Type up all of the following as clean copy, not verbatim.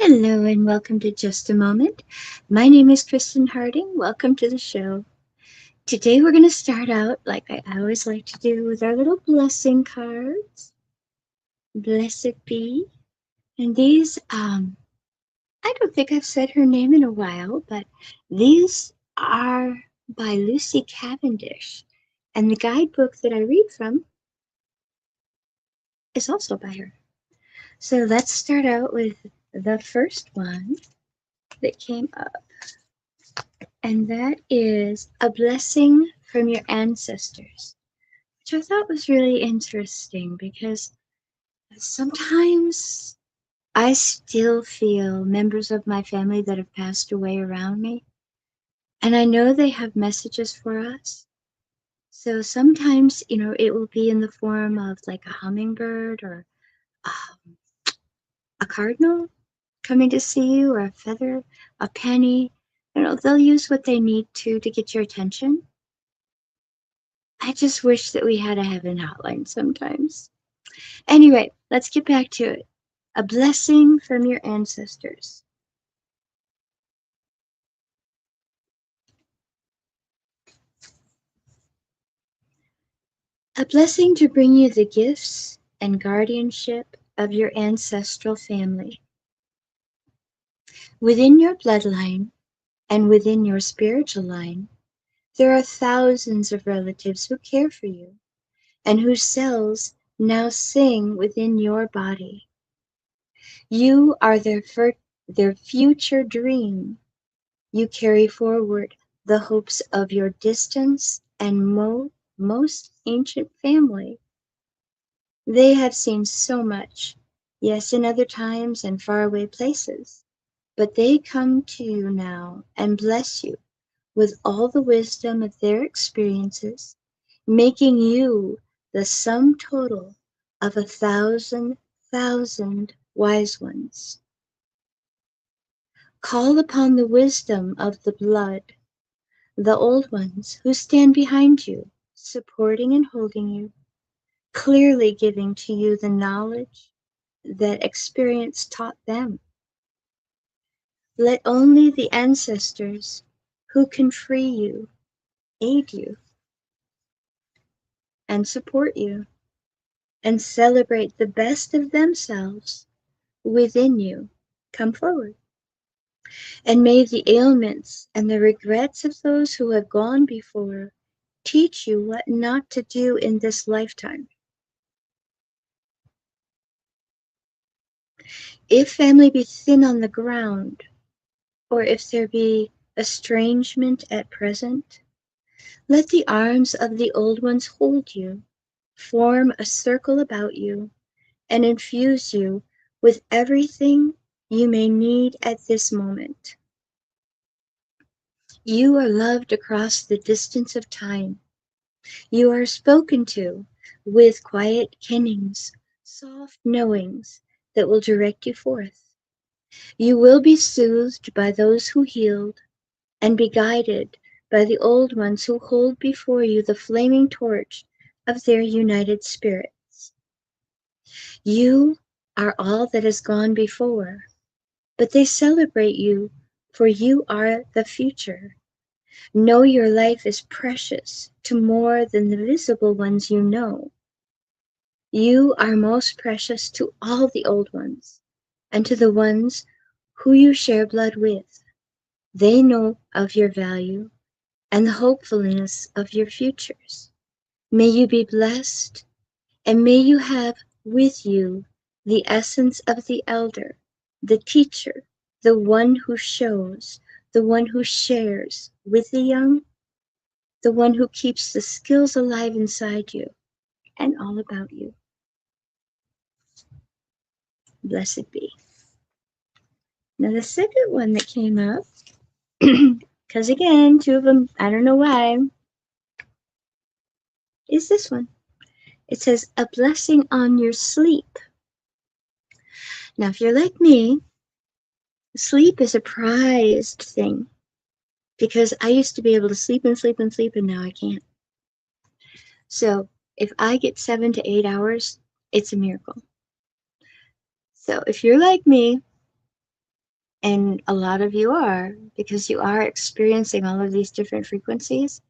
Hello and welcome to Just a Moment. My name is Kristen Harding. Welcome to the show. Today we're going to start out like I always like to do with our little blessing cards. Blessed be. And these, I don't think I've said her name in a while, but these are by Lucy Cavendish. And the guidebook that I read from is also by her. So let's start out with the first one that came up. And that is a blessing from your ancestors, which I thought was really interesting because sometimes I still feel members of my family that have passed away around me, and I know they have messages for us. So sometimes, it will be in the form of like a hummingbird or um, a cardinal coming to see you, or a feather, a penny. They'll use what they need to get your attention. I just wish that we had a heaven hotline sometimes. Anyway, let's get back to it. A blessing from your ancestors. A blessing to bring you the gifts and guardianship of your ancestral family. Within your bloodline and within your spiritual line, there are thousands of relatives who care for you and whose cells now sing within your body. You are their future dream. You carry forward the hopes of your distant and most ancient family. They have seen so much, yes, in other times and faraway places, but they come to you now and bless you with all the wisdom of their experiences, making you the sum total of 1,000,000 wise ones. Call upon the wisdom of the blood, the old ones who stand behind you, supporting and holding you, clearly giving to you the knowledge that experience taught them. Let only the ancestors who can free you, aid you, and support you, and celebrate the best of themselves within you come forward. And may the ailments and the regrets of those who have gone before teach you what not to do in this lifetime. If family be thin on the ground, or if there be estrangement at present, let the arms of the old ones hold you, form a circle about you, and infuse you with everything you may need at this moment. You are loved across the distance of time. You are spoken to with quiet kennings, soft knowings that will direct you forth. You will be soothed by those who healed, and be guided by the old ones who hold before you the flaming torch of their united spirits. You are all that has gone before, but they celebrate you, for you are the future. Know your life is precious to more than the visible ones you know. You are most precious to all the old ones, and to the ones who you share blood with. They know of your value and the hopefulness of your futures. May you be blessed, and may you have with you the essence of the elder, the teacher, the one who shows, the one who shares with the young, the one who keeps the skills alive inside you and all about you. Blessed be. Now, the second one that came up, because again, two of them, I don't know why, is this one. It says, a blessing on your sleep. Now, if you're like me, sleep is a prized thing because I used to be able to sleep and sleep and sleep, and now I can't. So, if I get 7 to 8 hours, it's a miracle. So, if you're like me, and a lot of you are, because you are experiencing all of these different frequencies,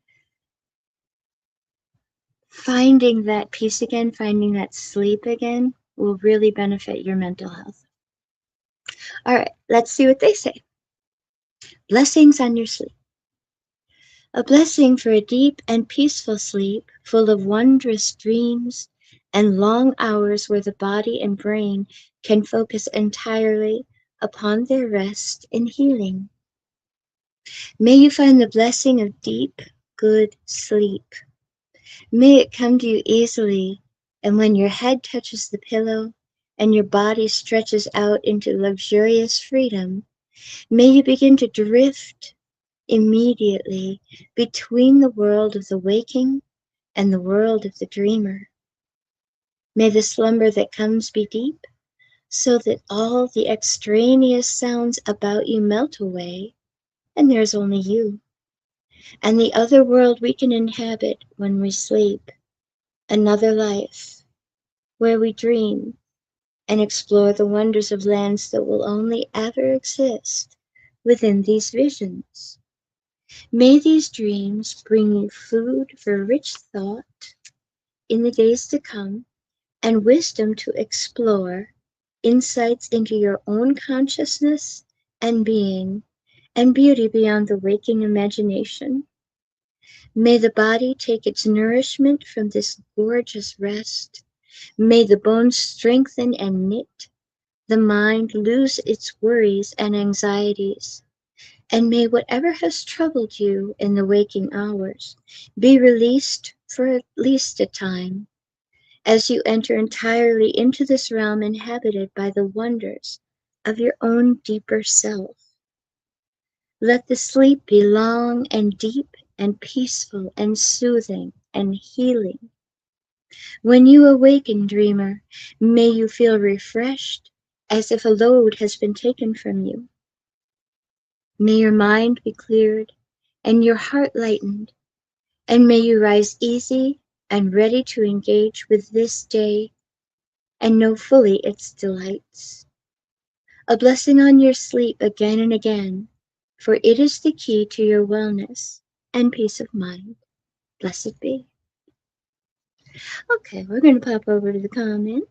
finding that peace again, finding that sleep again, will really benefit your mental health. All right, let's see what they say. Blessings on your sleep. A blessing for a deep and peaceful sleep, full of wondrous dreams and long hours where the body and brain can focus entirely upon their rest and healing. May you find the blessing of deep, good sleep. May it come to you easily, and when your head touches the pillow and your body stretches out into luxurious freedom, may you begin to drift immediately between the world of the waking and the world of the dreamer. May the slumber that comes be deep, so that all the extraneous sounds about you melt away, and there's only you, and the other world we can inhabit when we sleep, another life, where we dream and explore the wonders of lands that will only ever exist within these visions. May these dreams bring you food for rich thought in the days to come, and wisdom to explore, insights into your own consciousness and being, and beauty beyond the waking imagination. May the body take its nourishment from this gorgeous rest. May the bones strengthen and knit, the mind lose its worries and anxieties, and may whatever has troubled you in the waking hours be released for at least a time, as you enter entirely into this realm inhabited by the wonders of your own deeper self. Let the sleep be long and deep and peaceful and soothing and healing. When you awaken, dreamer, may you feel refreshed as if a load has been taken from you. May your mind be cleared and your heart lightened, and may you rise easy and ready to engage with this day and know fully its delights. A blessing on your sleep again and again, for it is the key to your wellness and peace of mind. Blessed be. Okay, we're going to pop over to the comments.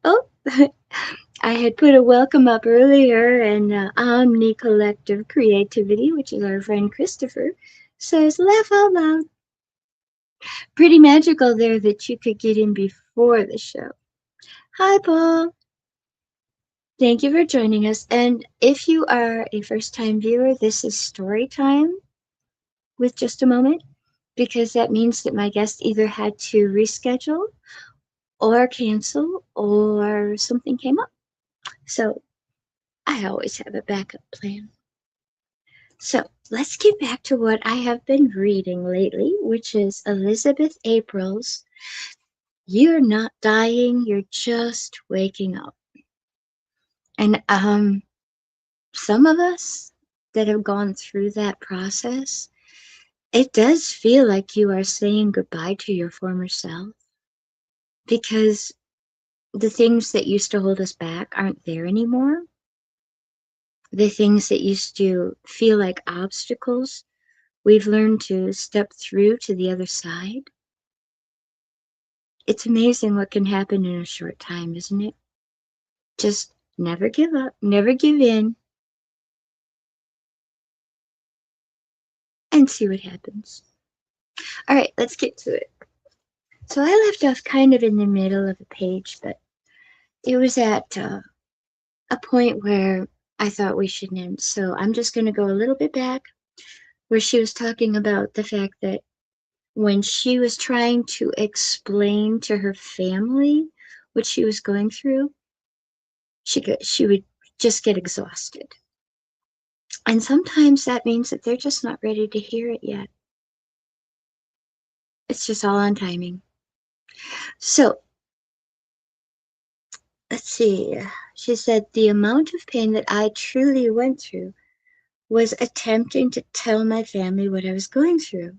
Oh, I had put a welcome up earlier, and Omni Collective Creativity, which is our friend Christopher, says, laugh out loud. Pretty magical there that you could get in before the show. Hi, Paul. Thank you for joining us. And if you are a first-time viewer, this is story time with just a moment, because that means that my guest either had to reschedule or cancel or something came up. So I always have a backup plan. So let's get back to what I have been reading lately, which is Elizabeth April's You're Not Dying, You're Just Waking Up. And some of us that have gone through that process, it does feel like you are saying goodbye to your former self, because the things that used to hold us back aren't there anymore. The things that used to feel like obstacles, we've learned to step through to the other side. It's amazing what can happen in a short time, isn't it? Just never give up, never give in, and see what happens. All right, let's get to it. So I left off kind of in the middle of the page, but it was at a point where I thought we should end. So I'm just going to go a little bit back, where she was talking about the fact that when she was trying to explain to her family what she was going through, she would just get exhausted. And sometimes that means that they're just not ready to hear it yet. It's just all on timing. So let's see. She said, the amount of pain that I truly went through was attempting to tell my family what I was going through.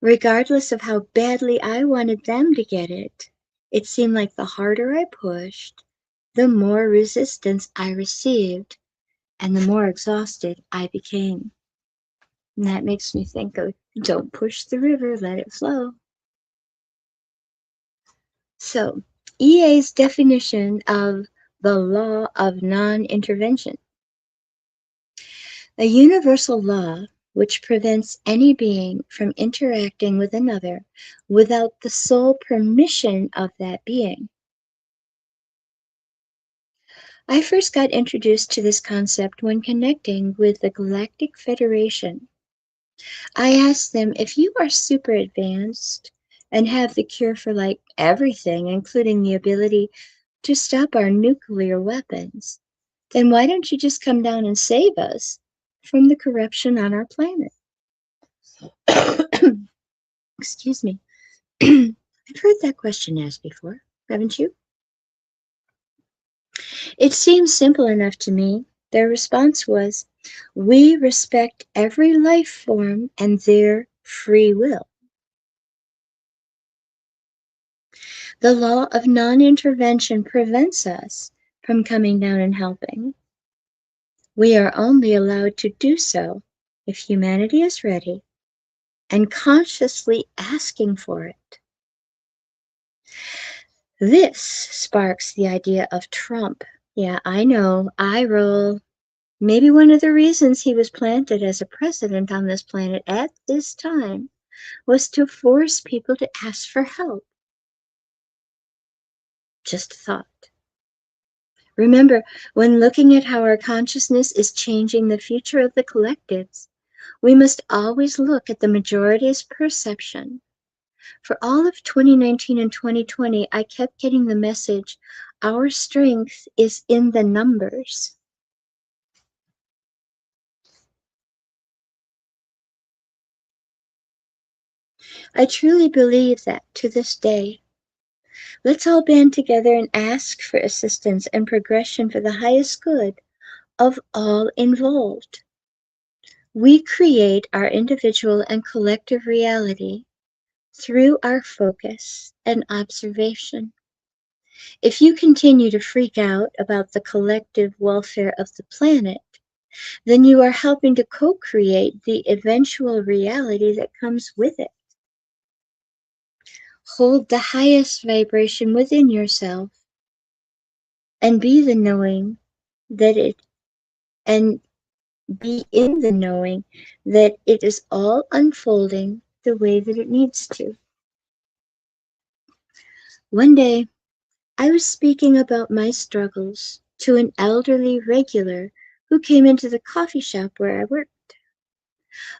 Regardless of how badly I wanted them to get it, it seemed like the harder I pushed, the more resistance I received and the more exhausted I became. And that makes me think of don't push the river, let it flow. So, EA's definition of the law of non-intervention. A universal law which prevents any being from interacting with another without the sole permission of that being. I first got introduced to this concept when connecting with the Galactic Federation. I asked them, if you are super advanced and have the cure for like everything, including the ability to stop our nuclear weapons, then why don't you just come down and save us from the corruption on our planet? Excuse me. I've heard that question asked before, haven't you? It seems simple enough to me. Their response was, we respect every life form and their free will. The law of non-intervention prevents us from coming down and helping. We are only allowed to do so if humanity is ready and consciously asking for it. This sparks the idea of Trump. Yeah, I know, I roll. Maybe one of the reasons he was planted as a president on this planet at this time was to force people to ask for help. Just a thought. Remember, when looking at how our consciousness is changing the future of the collectives, we must always look at the majority's perception. For all of 2019 and 2020, I kept getting the message, our strength is in the numbers. I truly believe that to this day. Let's all band together and ask for assistance and progression for the highest good of all involved. We create our individual and collective reality through our focus and observation. If you continue to freak out about the collective welfare of the planet, then you are helping to co-create the eventual reality that comes with it. Hold the highest vibration within yourself and be the knowing that it and be in the knowing that it is all unfolding the way that it needs to. One day, I was speaking about my struggles to an elderly regular who came into the coffee shop where I worked.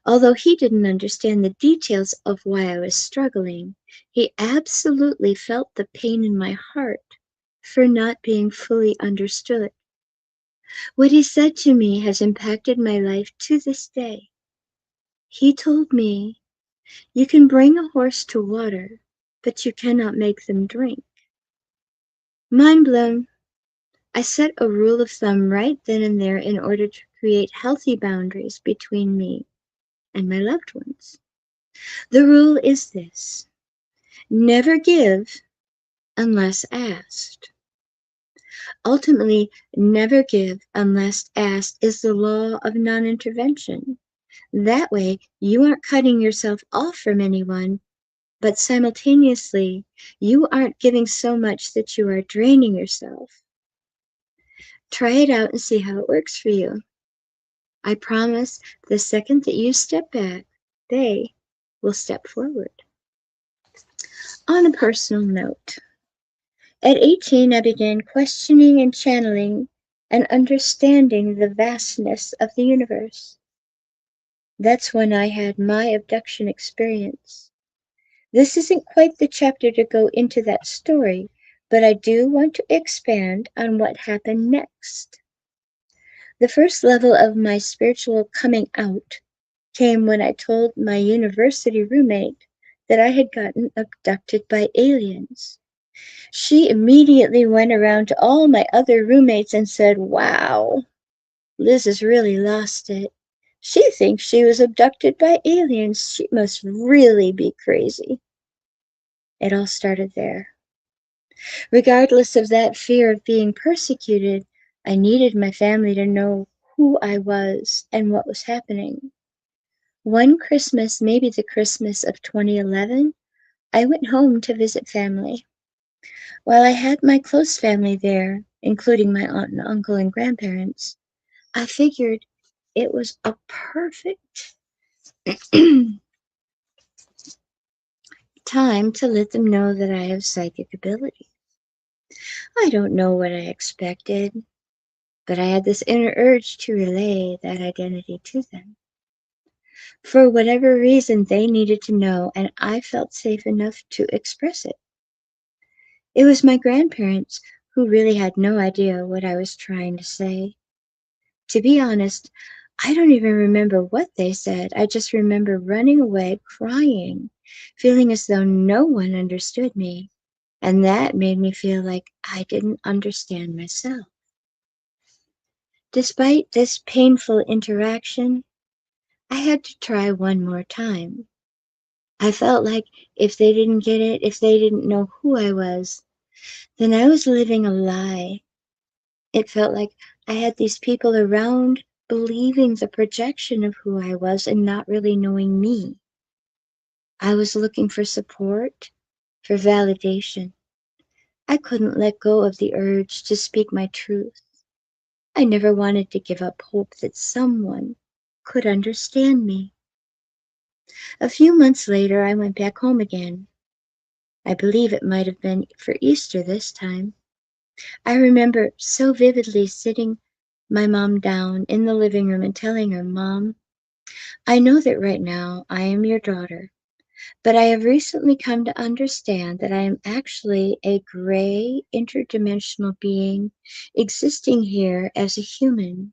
Although he didn't understand the details of why I was struggling, he absolutely felt the pain in my heart for not being fully understood. What he said to me has impacted my life to this day. He told me, you can bring a horse to water, but you cannot make them drink. Mind blown. I set a rule of thumb right then and there in order to create healthy boundaries between me and my loved ones. The rule is this: never give unless asked. Ultimately, never give unless asked is the law of non-intervention. That way, you aren't cutting yourself off from anyone, but simultaneously, you aren't giving so much that you are draining yourself. Try it out and see how it works for you. I promise the second that you step back, they will step forward. On a personal note, at 18, I began questioning and channeling and understanding the vastness of the universe. That's when I had my abduction experience. This isn't quite the chapter to go into that story, but I do want to expand on what happened next. The first level of my spiritual coming out came when I told my university roommate that I had gotten abducted by aliens. She immediately went around to all my other roommates and said, wow, Liz has really lost it. She thinks she was abducted by aliens. She must really be crazy. It all started there. Regardless of that fear of being persecuted, I needed my family to know who I was and what was happening. One Christmas, maybe the Christmas of 2011, I went home to visit family. While I had my close family there, including my aunt and uncle and grandparents, I figured it was a perfect time to let them know that I have psychic ability. I don't know what I expected, but I had this inner urge to relay that identity to them. For whatever reason, they needed to know, and I felt safe enough to express it. It was my grandparents who really had no idea what I was trying to say. To be honest, I don't even remember what they said. I just remember running away, crying, feeling as though no one understood me. And that made me feel like I didn't understand myself. Despite this painful interaction, I had to try one more time. I felt like if they didn't get it, if they didn't know who I was, then I was living a lie. It felt like I had these people around believing the projection of who I was and not really knowing me. I was looking for support, for validation. I couldn't let go of the urge to speak my truth. I never wanted to give up hope that someone could understand me. A few months later, I went back home again. I believe it might have been for Easter this time. I remember so vividly sitting my mom down in the living room and telling her, "Mom, I know that right now I am your daughter, but I have recently come to understand that I am actually a gray interdimensional being existing here as a human.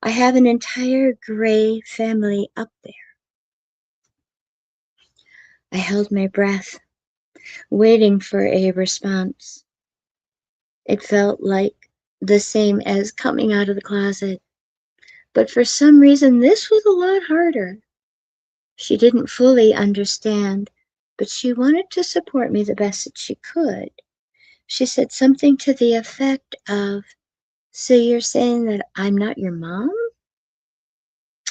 I have an entire gray family up there." I held my breath, waiting for a response. It felt like the same as coming out of the closet, but for some reason this was a lot harder. She didn't fully understand, but she wanted to support me the best that she could. She said something to the effect of, "So you're saying that I'm not your mom?"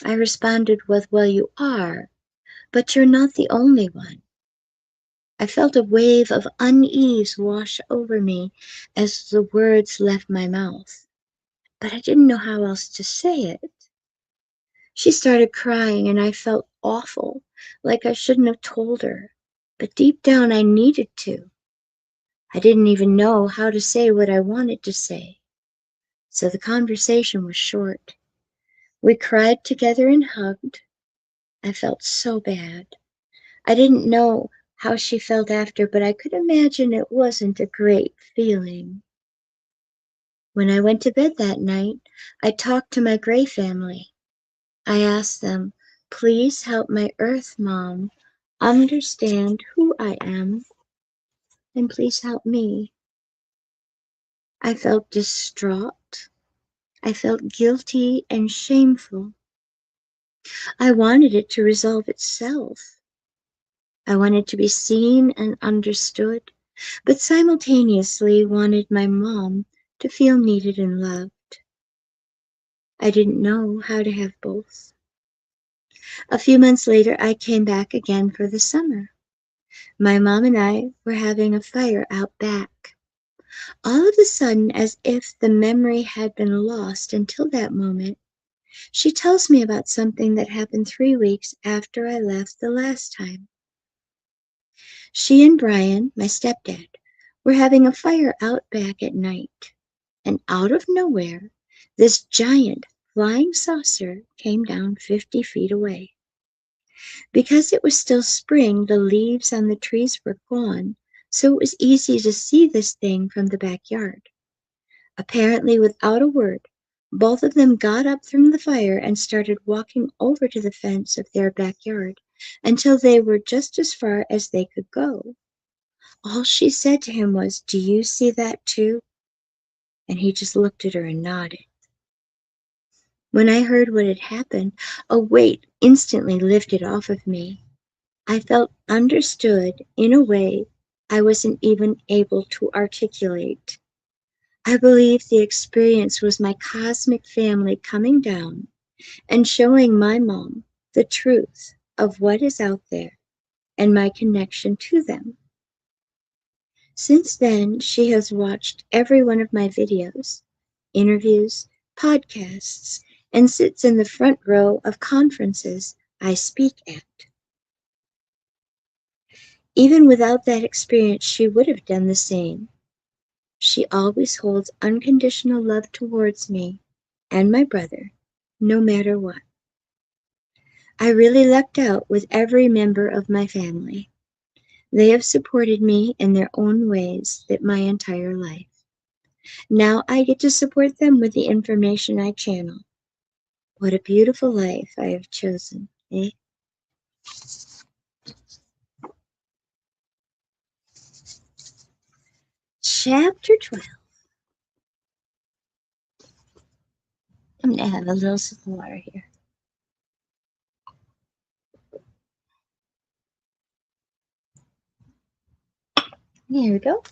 I responded with, "Well, you are, but you're not the only one." I felt a wave of unease wash over me as the words left my mouth, but I didn't know how else to say it. She started crying, and I felt awful, like I shouldn't have told her. But deep down, I needed to. I didn't even know how to say what I wanted to say. So the conversation was short. We cried together and hugged. I felt so bad. I didn't know how she felt after, but I could imagine it wasn't a great feeling. When I went to bed that night, I talked to my Gray family. I asked them, "Please help my Earth mom understand who I am, and please help me." I felt distraught. I felt guilty and shameful. I wanted it to resolve itself. I wanted to be seen and understood, but simultaneously wanted my mom to feel needed and loved. I didn't know how to have both. A few months later, I came back again for the summer. My mom and I were having a fire out back. All of a sudden, as if the memory had been lost until that moment, she tells me about something that happened 3 weeks after I left the last time. She and Brian, my stepdad, were having a fire out back at night, and out of nowhere, this giant flying saucer came down 50 feet away. Because it was still spring, the leaves on the trees were gone, so it was easy to see this thing from the backyard. Apparently, without a word, both of them got up from the fire and started walking over to the fence of their backyard until they were just as far as they could go. All she said to him was, "Do you see that too?" And he just looked at her and nodded. When I heard what had happened, a weight instantly lifted off of me. I felt understood in a way I wasn't even able to articulate. I believe the experience was my cosmic family coming down and showing my mom the truth of what is out there and my connection to them. Since then, she has watched every one of my videos, interviews, podcasts, and sits in the front row of conferences I speak at. Even without that experience, she would have done the same. She always holds unconditional love towards me and my brother, no matter what. I really lucked out with every member of my family. They have supported me in their own ways that my entire life. Now I get to support them with the information I channel. What a beautiful life I have chosen, eh? Chapter 12. I'm going to have a little sip of water here. Here we go.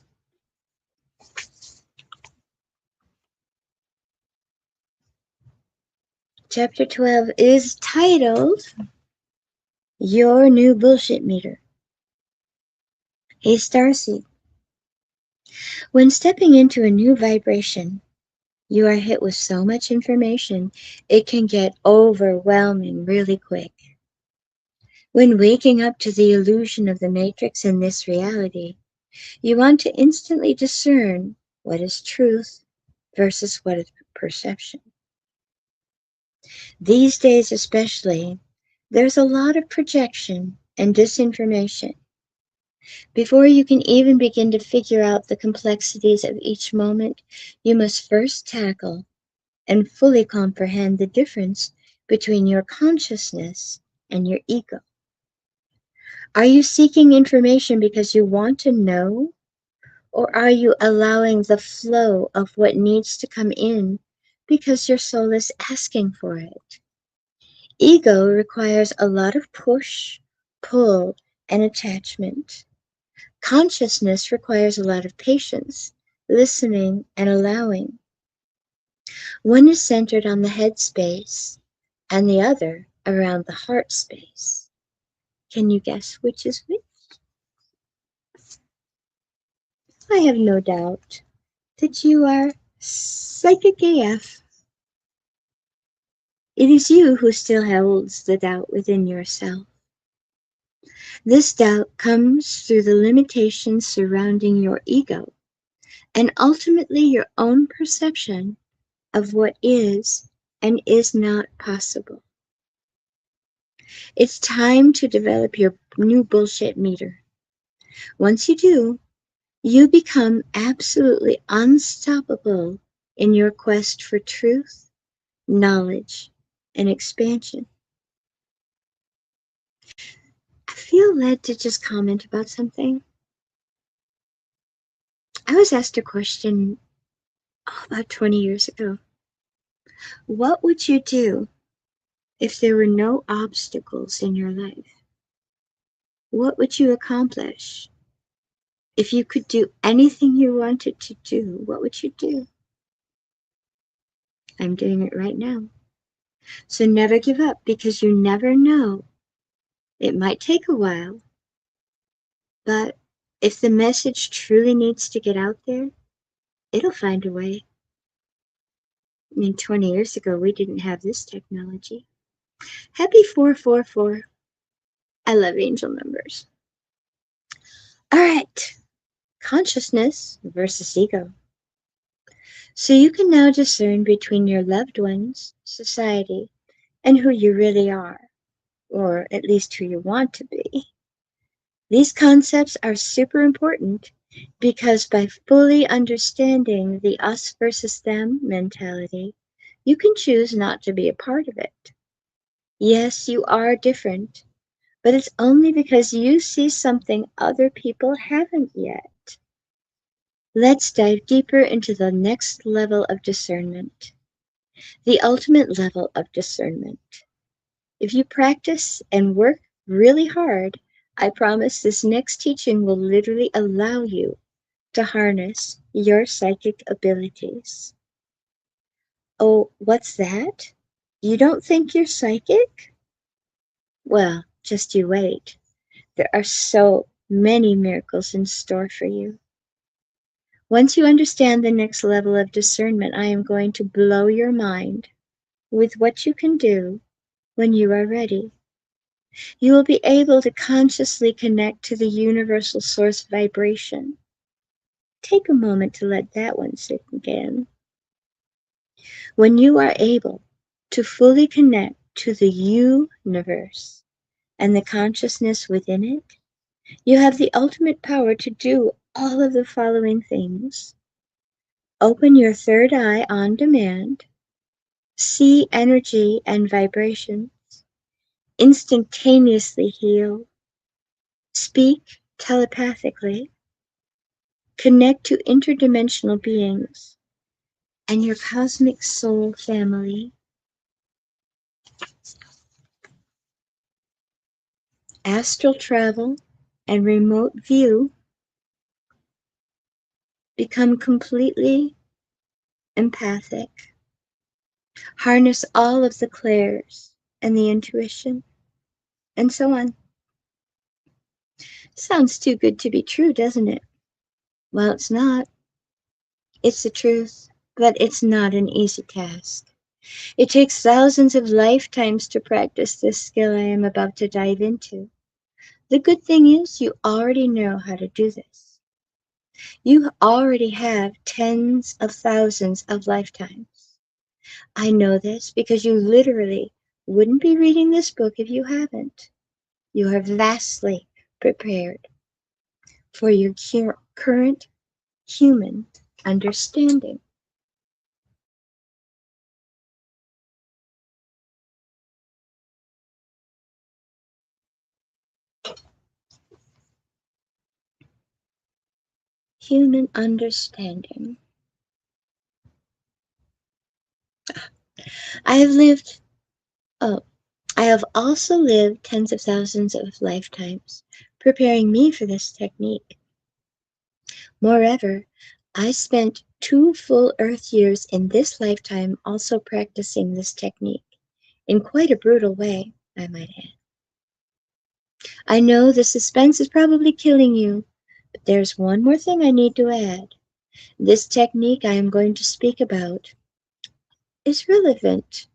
Chapter 12 is titled Your New Bullshit Meter. Hey, Starseed. When stepping into a new vibration, you are hit with so much information, it can get overwhelming really quick. When waking up to the illusion of the matrix in this reality, you want to instantly discern what is truth versus what is perception. These days especially, there's a lot of projection and disinformation. Before you can even begin to figure out the complexities of each moment, you must first tackle and fully comprehend the difference between your consciousness and your ego. Are you seeking information because you want to know? Or are you allowing the flow of what needs to come in because your soul is asking for it? Ego requires a lot of push, pull, and attachment. Consciousness requires a lot of patience, listening, and allowing. One is centered on the head space, and the other around the heart space. Can you guess which is which? I have no doubt that you are psychic AF. It is you who still holds the doubt within yourself. This doubt comes through the limitations surrounding your ego and ultimately your own perception of what is and is not possible. It's time to develop your new bullshit meter. Once you do, you become absolutely unstoppable in your quest for truth, knowledge, and expansion. I feel led to just comment about something. I was asked a question about 20 years ago. What would you do if there were no obstacles in your life? What would you accomplish? If you could do anything you wanted to do, what would you do? I'm doing it right now. So never give up because you never know. It might take a while, but if the message truly needs to get out there, it'll find a way. I mean, 20 years ago, we didn't have this technology. Happy 444. I love angel numbers. All right, consciousness versus ego. So you can now discern between your loved ones, society, and who you really are, or at least who you want to be. These concepts are super important because by fully understanding the us versus them mentality, you can choose not to be a part of it. Yes, you are different, but it's only because you see something other people haven't yet. Let's dive deeper into the next level of discernment, the ultimate level of discernment. If you practice and work really hard, I promise this next teaching will literally allow you to harness your psychic abilities. Oh, what's that? You don't think you're psychic? Well, just you wait. There are so many miracles in store for you. Once you understand the next level of discernment, I am going to blow your mind with what you can do when you are ready. You will be able to consciously connect to the universal source vibration. Take a moment to let that one sink in. When you are able to fully connect to the universe and the consciousness within it, you have the ultimate power to do all of the following things. Open your third eye on demand, see energy and vibration, instantaneously heal, speak telepathically, connect to interdimensional beings and your cosmic soul family, astral travel and remote view, become completely empathic, harness all of the clairs and the intuition, and so on. Sounds too good to be true, doesn't it? Well, it's not. It's the truth, but it's not an easy task. It takes thousands of lifetimes to practice this skill I am about to dive into. The good thing is you already know how to do this. You already have tens of thousands of lifetimes. I know this because you literally wouldn't be reading this book if you haven't. You are vastly prepared for your current human understanding. Human understanding. I have lived, oh, I have also lived tens of thousands of lifetimes, preparing me for this technique. Moreover, I spent 2 full Earth years in this lifetime also practicing this technique, in quite a brutal way, I might add. I know the suspense is probably killing you, but there's one more thing I need to add. This technique I am going to speak about is relevant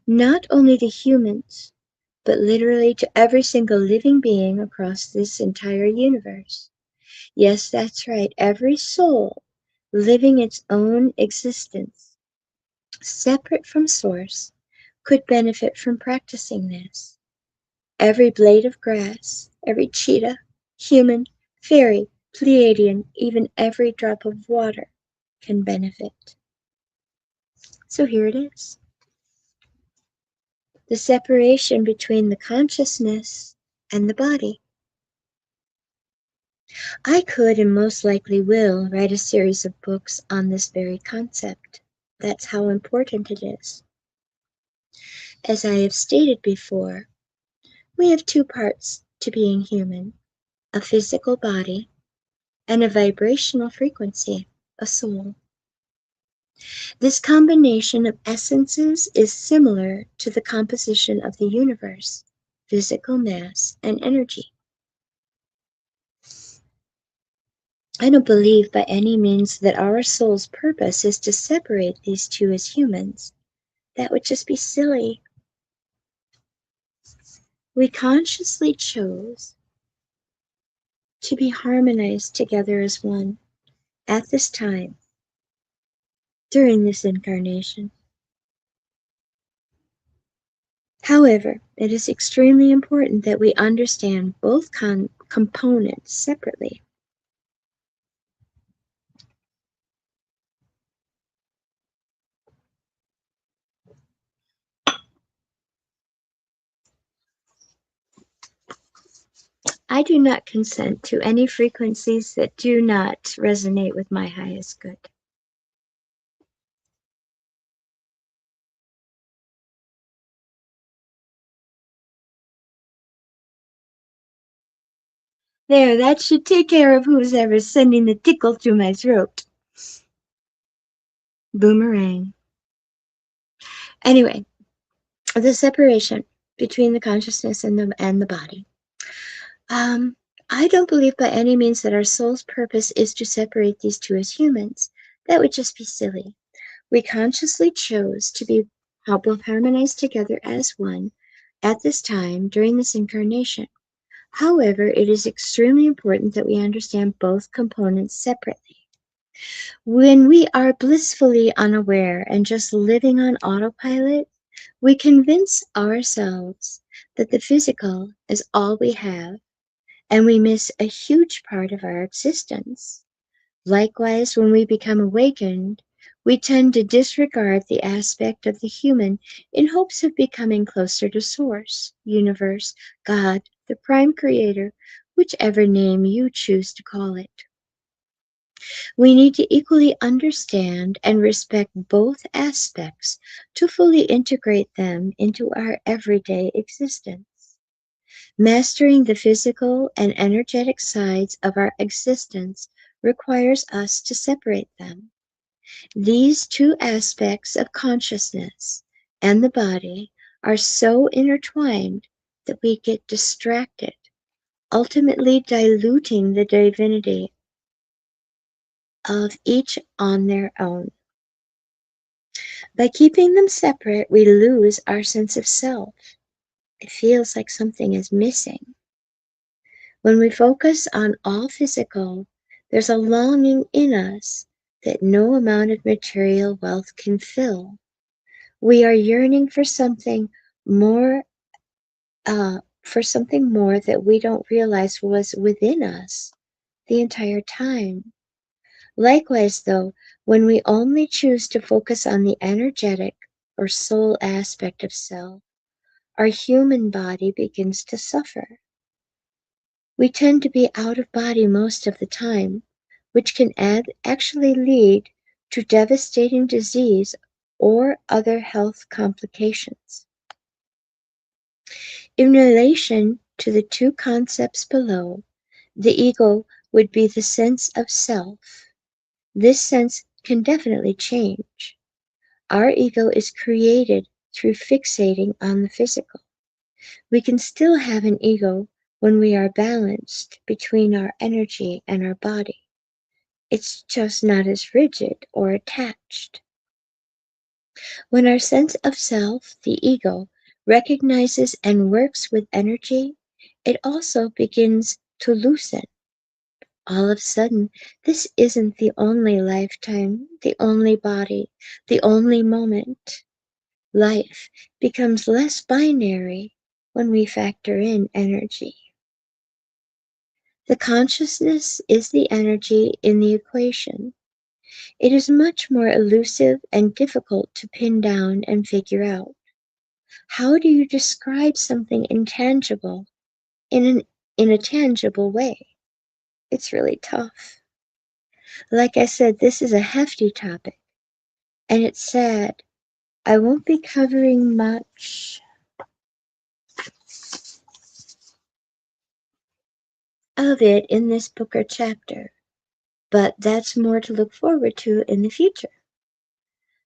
not only to humans, but literally to every single living being across this entire universe. Yes, that's right, every soul living its own existence, separate from Source, could benefit from practicing this. Every blade of grass, every cheetah, human, fairy, Pleiadian, even every drop of water can benefit. So here it is. The separation between the consciousness and the body. I could and most likely will write a series of books on this very concept. That's how important it is. As I have stated before, we have two parts to being human, a physical body and a vibrational frequency, a soul. This combination of essences is similar to the composition of the universe, physical mass and energy. I don't believe by any means that our soul's purpose is to separate these two as humans. That would just be silly. We consciously chose to be harmonized together as one at this time, during this incarnation. However, it is extremely important that we understand both components separately. I do not consent to any frequencies that do not resonate with my highest good. There, that should take care of who's ever sending the tickle through my throat. Boomerang. Anyway, the separation between the consciousness and the body. Um, I don't believe by any means that our soul's purpose is to separate these two as humans. That would just be silly. We consciously chose to be both harmonized together as one at this time during this incarnation. However, it is extremely important that we understand both components separately. When we are blissfully unaware and just living on autopilot, we convince ourselves that the physical is all we have, and we miss a huge part of our existence. Likewise, when we become awakened, we tend to disregard the aspect of the human in hopes of becoming closer to Source, Universe, God, the Prime Creator, whichever name you choose to call it. We need to equally understand and respect both aspects to fully integrate them into our everyday existence. Mastering the physical and energetic sides of our existence requires us to separate them. These two aspects of consciousness and the body are so intertwined that we get distracted, ultimately diluting the divinity of each on their own. By keeping them separate, we lose our sense of self. It feels like something is missing. When we focus on all physical, there's a longing in us that no amount of material wealth can fill. We are yearning more, for something more that we don't realize was within us the entire time. Likewise, though, when we only choose to focus on the energetic or soul aspect of self, our human body begins to suffer. We tend to be out of body most of the time, which can actually lead to devastating disease or other health complications. In relation to the two concepts below, the ego would be the sense of self. This sense can definitely change. Our ego is created through fixating on the physical. We can still have an ego when we are balanced between our energy and our body. It's just not as rigid or attached. When our sense of self, the ego, recognizes and works with energy, it also begins to loosen. All of a sudden, this isn't the only lifetime, the only body, the only moment. Life becomes less binary when we factor in energy. The consciousness is the energy in the equation. It is much more elusive and difficult to pin down and figure out. How do you describe something intangible in a tangible way? It's really tough. Like I said, this is a hefty topic, and it's sad. I won't be covering much of it in this book or chapter, but that's more to look forward to in the future.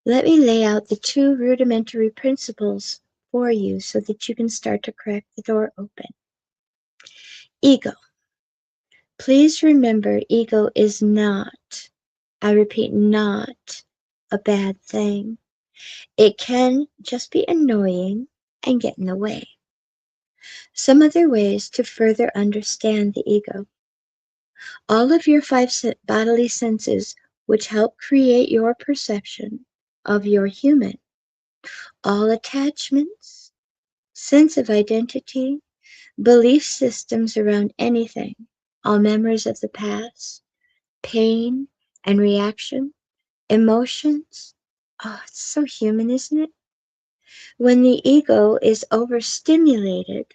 Let me lay out the two rudimentary principles for you so that you can start to crack the door open. Ego. Please remember, ego is not, I repeat, not a bad thing. It can just be annoying and get in the way. Some other ways to further understand the ego. All of your five bodily senses, which help create your perception of your human, all attachments, sense of identity, belief systems around anything, all memories of the past, pain and reaction, emotions. Oh, it's so human, isn't it? When the ego is overstimulated,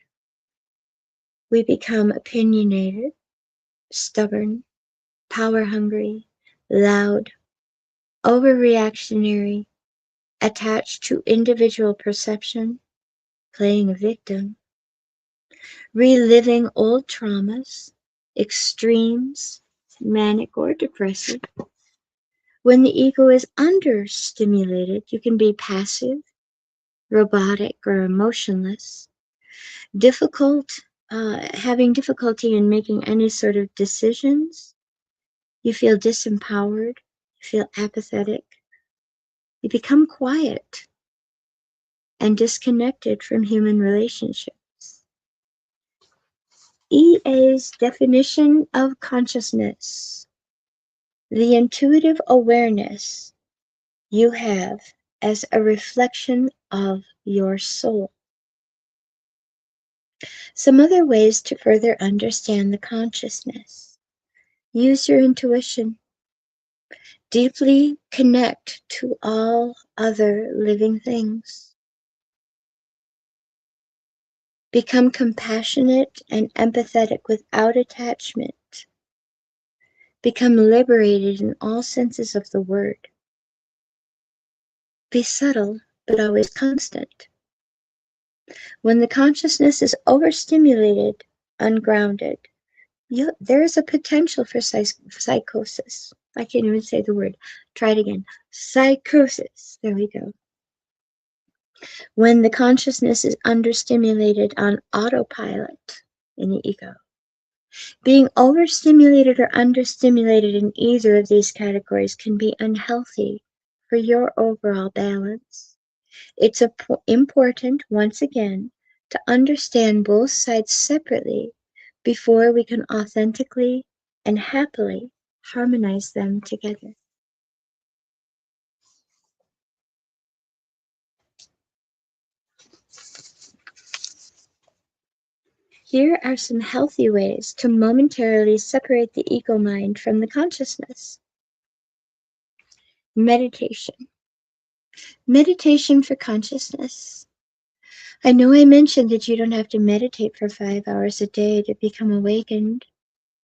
we become opinionated, stubborn, power hungry, loud, overreactionary, attached to individual perception, playing a victim, reliving old traumas, extremes, manic or depressive. When the ego is understimulated, you can be passive, robotic, or emotionless, difficult, having difficulty in making any sort of decisions. You feel disempowered, you feel apathetic, you become quiet and disconnected from human relationships. EA's definition of consciousness: the intuitive awareness you have as a reflection of your soul. Some other ways to further understand the consciousness: use your intuition, deeply connect to all other living things, become compassionate and empathetic without attachment, become liberated in all senses of the word, be subtle but always constant. When the consciousness is overstimulated, ungrounded, there is a potential for psychosis. I can't even say the word. Try it again. Psychosis. There we go. When the consciousness is understimulated on autopilot in the ego. Being overstimulated or understimulated in either of these categories can be unhealthy for your overall balance. It's important, once again, to understand both sides separately before we can authentically and happily harmonize them together. Here are some healthy ways to momentarily separate the ego mind from the consciousness. Meditation. Meditation for consciousness. I know I mentioned that you don't have to meditate for 5 hours a day to become awakened,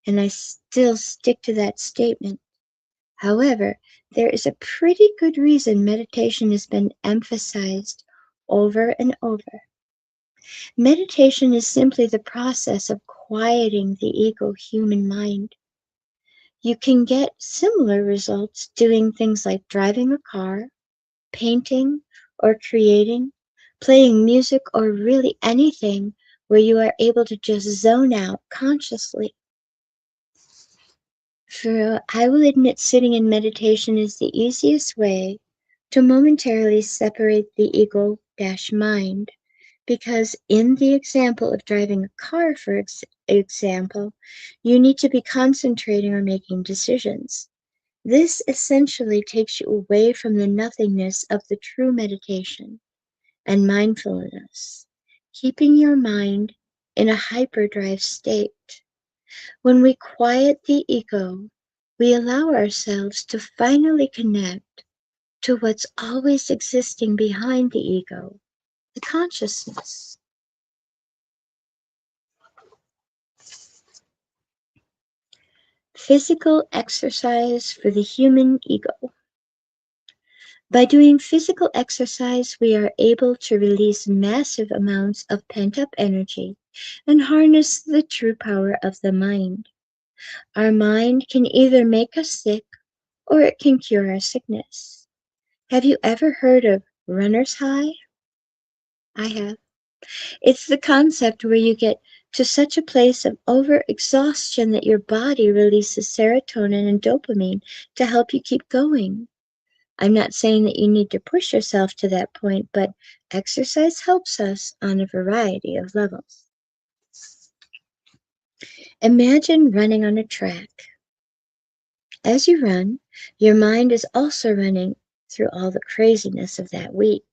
and I still stick to that statement. However, there is a pretty good reason meditation has been emphasized over and over. Meditation is simply the process of quieting the ego human mind. You can get similar results doing things like driving a car, painting, or creating, playing music, or really anything where you are able to just zone out consciously. I will admit sitting in meditation is the easiest way to momentarily separate the ego-mind, because in the example of driving a car, for example, you need to be concentrating or making decisions. This essentially takes you away from the nothingness of the true meditation and mindfulness, keeping your mind in a hyperdrive state. When we quiet the ego, we allow ourselves to finally connect to what's always existing behind the ego, the consciousness. Physical exercise for the human ego. By doing physical exercise, we are able to release massive amounts of pent-up energy and harness the true power of the mind. Our mind can either make us sick or it can cure our sickness. Have you ever heard of runner's high? I have. It's the concept where you get to such a place of overexhaustion that your body releases serotonin and dopamine to help you keep going. I'm not saying that you need to push yourself to that point, but exercise helps us on a variety of levels. Imagine running on a track. As you run, your mind is also running through all the craziness of that week.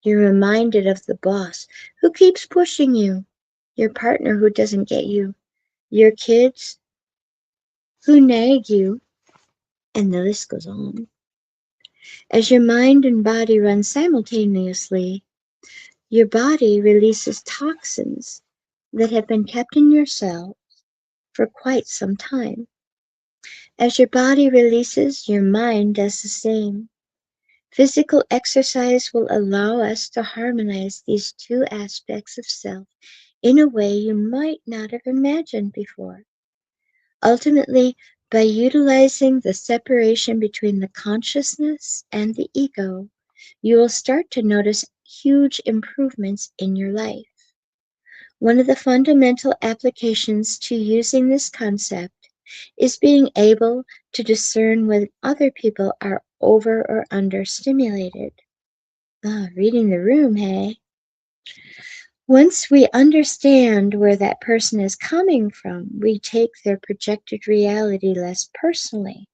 You're reminded of the boss who keeps pushing you, your partner who doesn't get you, your kids who nag you, and the list goes on. As your mind and body run simultaneously, your body releases toxins that have been kept in your cells for quite some time. As your body releases, your mind does the same. Physical exercise will allow us to harmonize these two aspects of self in a way you might not have imagined before. Ultimately, by utilizing the separation between the consciousness and the ego, you will start to notice huge improvements in your life. One of the fundamental applications to using this concept is being able to discern when other people are over or under stimulated. Ah, reading the room, hey? Once we understand where that person is coming from, we take their projected reality less personally,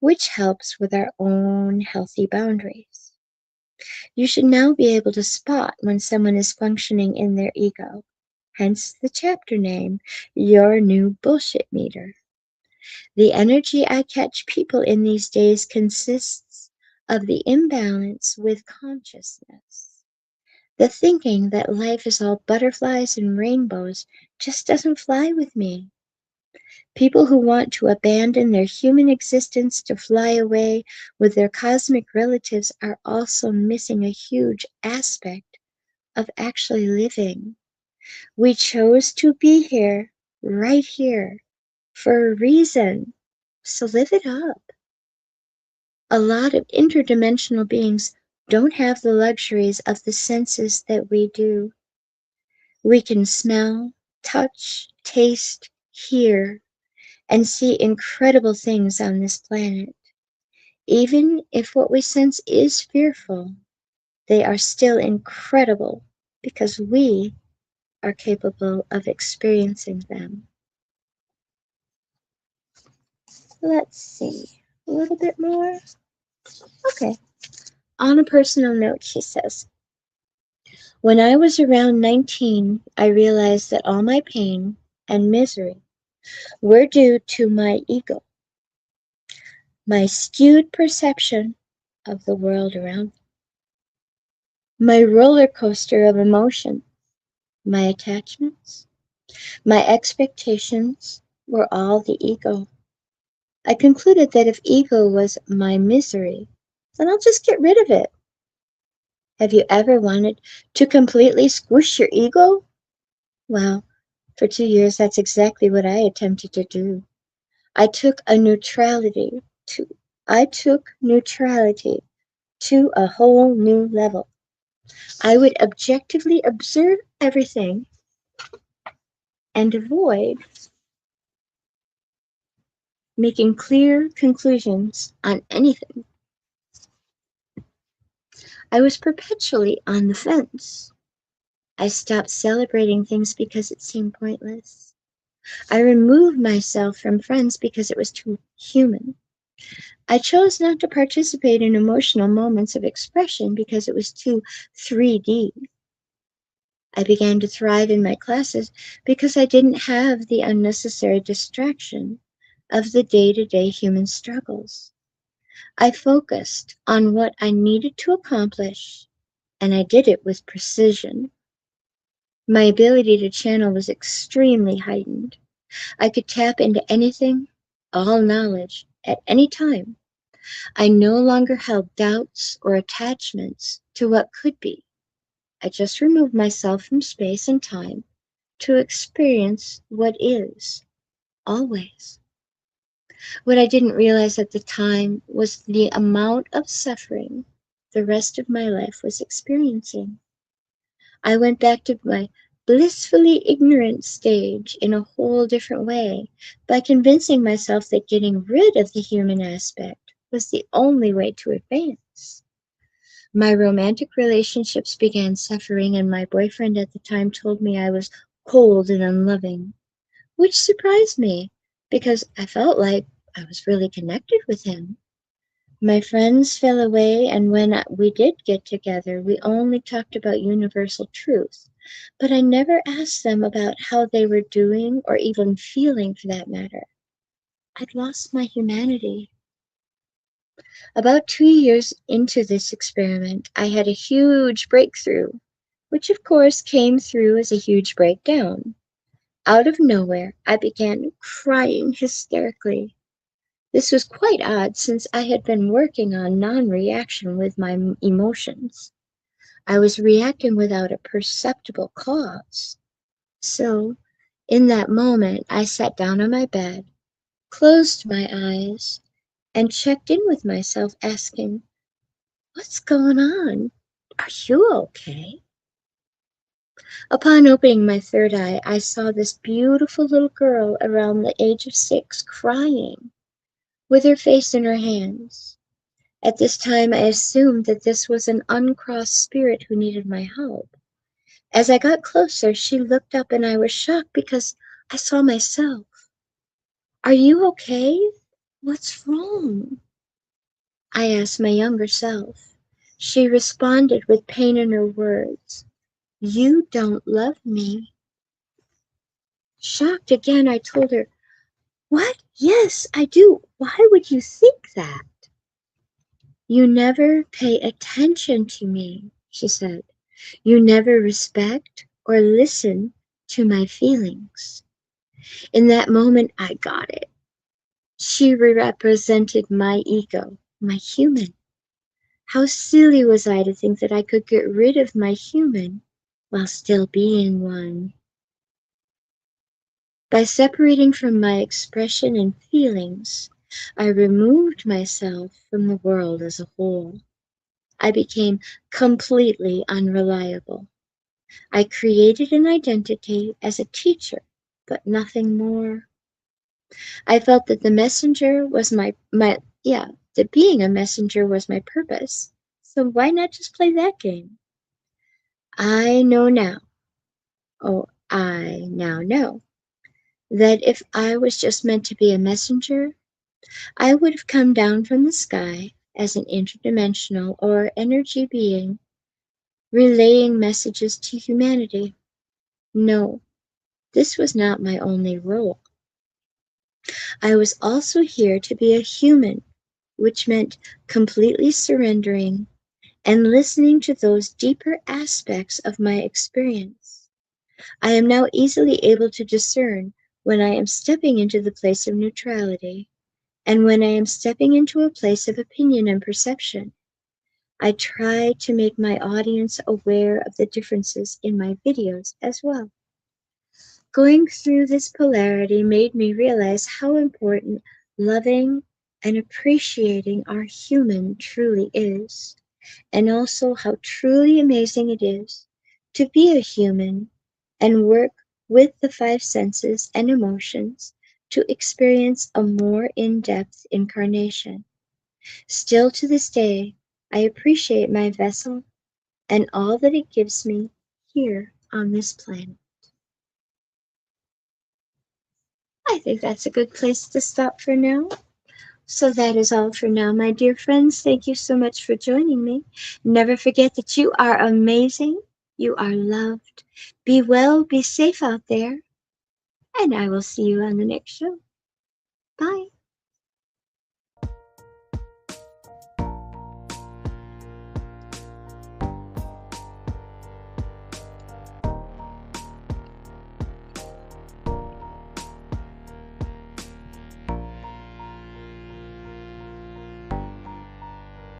which helps with our own healthy boundaries. You should now be able to spot when someone is functioning in their ego, hence the chapter name, Your New Bullshit Meter. The energy I catch people in these days consists of the imbalance with consciousness. The thinking that life is all butterflies and rainbows just doesn't fly with me. People who want to abandon their human existence to fly away with their cosmic relatives are also missing a huge aspect of actually living. We chose to be here, right here, for a reason, so live it up. A lot of interdimensional beings don't have the luxuries of the senses that we do. We can smell, touch, taste, hear, and see incredible things on this planet. Even if what we sense is fearful, they are still incredible because we are capable of experiencing them. Let's see, a little bit more. Okay. On a personal note, she says, when I was around 19, I realized that all my pain and misery were due to my ego, my skewed perception of the world around me, my roller coaster of emotion, my attachments, my expectations were all the ego. I concluded that if ego was my misery, then I'll just get rid of it. Have you ever wanted to completely squish your ego? Well, for 2 years, that's exactly what I attempted to do. I took a neutrality to I took neutrality to a whole new level. I would objectively observe everything and avoid making clear conclusions on anything. I was perpetually on the fence. I stopped celebrating things because it seemed pointless. I removed myself from friends because it was too human. I chose not to participate in emotional moments of expression because it was too 3D. I began to thrive in my classes because I didn't have the unnecessary distraction of the day-to-day human struggles. I focused on what I needed to accomplish, and I did it with precision. My ability to channel was extremely heightened. I could tap into anything, all knowledge, at any time. I no longer held doubts or attachments to what could be. I just removed myself from space and time to experience what is, always. What I didn't realize at the time was the amount of suffering the rest of my life was experiencing. I went back to my blissfully ignorant stage in a whole different way by convincing myself that getting rid of the human aspect was the only way to advance. My romantic relationships began suffering, and my boyfriend at the time told me I was cold and unloving, which surprised me because I felt like I was really connected with him. My friends fell away, and when we did get together, we only talked about universal truth. But I never asked them about how they were doing or even feeling for that matter. I'd lost my humanity. About 2 years into this experiment, I had a huge breakthrough, which of course came through as a huge breakdown. Out of nowhere, I began crying hysterically. This was quite odd since I had been working on non-reaction with my emotions. I was reacting without a perceptible cause. So, in that moment, I sat down on my bed, closed my eyes, and checked in with myself, asking, "What's going on? Are you okay?" Upon opening my third eye, I saw this beautiful little girl around the age of 6 crying, with her face in her hands. At this time, I assumed that this was an uncrossed spirit who needed my help. As I got closer, she looked up and I was shocked because I saw myself. "Are you okay? What's wrong?" I asked my younger self. She responded with pain in her words. "You don't love me." Shocked again, I told her, "What? Yes, I do. Why would you think that?" "You never pay attention to me," she said. "You never respect or listen to my feelings." In that moment, I got it. She represented my ego, my human. How silly was I to think that I could get rid of my human while still being one? By separating from my expression and feelings, I removed myself from the world as a whole. I became completely unreliable. I created an identity as a teacher, but nothing more. I felt that the messenger was that being a messenger was my purpose. So why not just play that game? I know now, I now know that if I was just meant to be a messenger, I would have come down from the sky as an interdimensional or energy being relaying messages to humanity. No, this was not my only role. I was also here to be a human, which meant completely surrendering and listening to those deeper aspects of my experience. I am now easily able to discern when I am stepping into the place of neutrality and when I am stepping into a place of opinion and perception. I try to make my audience aware of the differences in my videos as well. Going through this polarity made me realize how important loving and appreciating our human truly is, and also how truly amazing it is to be a human and work with the five senses and emotions to experience a more in depth incarnation. Still to this day, I appreciate my vessel and all that it gives me here on this planet. I think that's a good place to stop for now. So that is all for now, my dear friends. Thank you so much for joining me. Never forget that you are amazing. You are loved. Be well, be safe out there, and I will see you on the next show. Bye.